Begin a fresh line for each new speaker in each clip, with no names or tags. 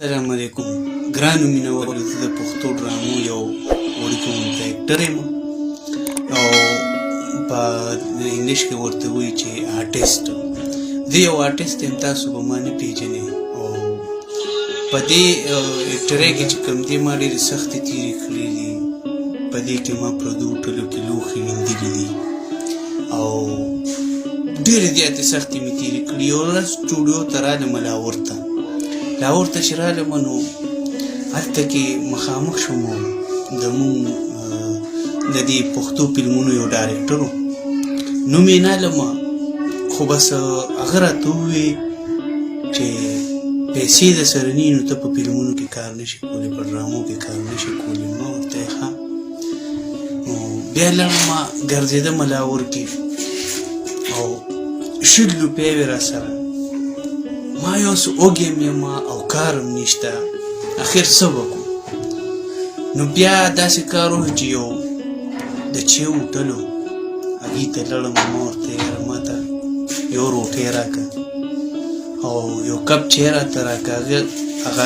السلام علیکم ګرانو مینوالو، زه د پښتو ډرامو یو وړوکی اکټر یم او په انګلیش کې ورته وایي چې آرټسټ. زه یو آرټسټ یم، تاسو به ما نه پېژنئ. او په دې اکټرۍ کې چې کوم دی ما ډېرې سختې تېرې کړې دي. په دې کې ما پردو هوټلو کې لوښي ویندلي دي او ډېرې زیاتې سختې مې تېرې کړي. یو ورځ سټوډیو ته رالم لاهور ته چې رالم نو هلته کې مخامخ شوم زمونږ د دې پښتو فلمونو یو ډایرکټر و. نوم یې نالم، خو بس هغه راته وویې چې پیسې درسره نه وي نو ته په فلمونو کې کار نه شي کولی، په ډرامو کې کار نه شي کولی. ما ورته ویې ښه. نو بیا لاړم ګرځېدم لاهور کې او 100 روپۍ وې راسره. ما یو څه وږی یم او کار هم نشته، اخر څه وکړو؟ نو بیا داسې کار وکړو چې یو د چای هوټل و، هغې ته لاړم. ما ورته یاره ما ته یو روټۍ راکړه او یو کپ چای راته راکړه. هغه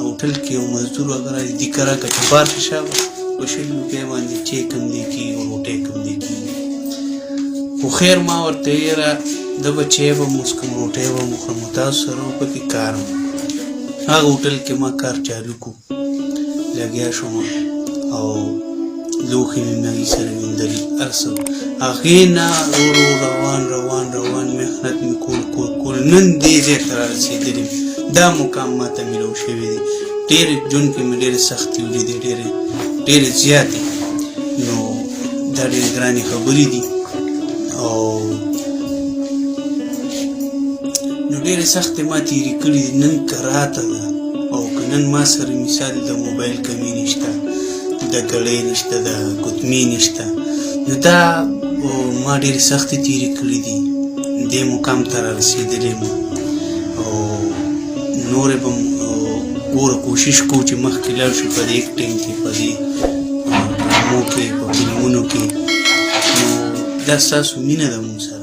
هوټل کې یو مزدور هغه را دیکه راکړه چې بار شه شابه په 100 روپۍ باندې چای کم دی کېږي او روټۍ کم دی کېږي. خو خیر ما ورته یاره زه به چای به م وڅښم، روټۍ به م وخورم، تاسو سره به پکې کار م. هغه هوټل کې ما کار چالو کړو، لګیا شوم او لوښي مې هغې سره ویندلي هر څه. هغې نه ورو روان محنت مې کول نن دې ځای ته رارسېدلي یم. دا مقام ما ته میلاو شوی دی. ډېرې ژوند کې مې ډېرې سختۍ ولیدې، ډېرې زیاتې. نو دا ډېرې ګرانې خبرې دي او نو ډېرې سختې ما تېرې کړي دي. نن که راته ده او که نن ما سره مثال د موبایل کمې نشته، د ګړۍ نشته، د ګوتمې نشته، نو دا ما ډېرې سختې تېرې کړي دي. دې مقام ته رارسېدلی یم او نورې به ګوره کوشش کوو چې مخکې لاړ شو په دې اکټینګ کې، په دې ډرامو کې، په فلمونو کې. نو دا ستاسو مینه ده مونږ سره.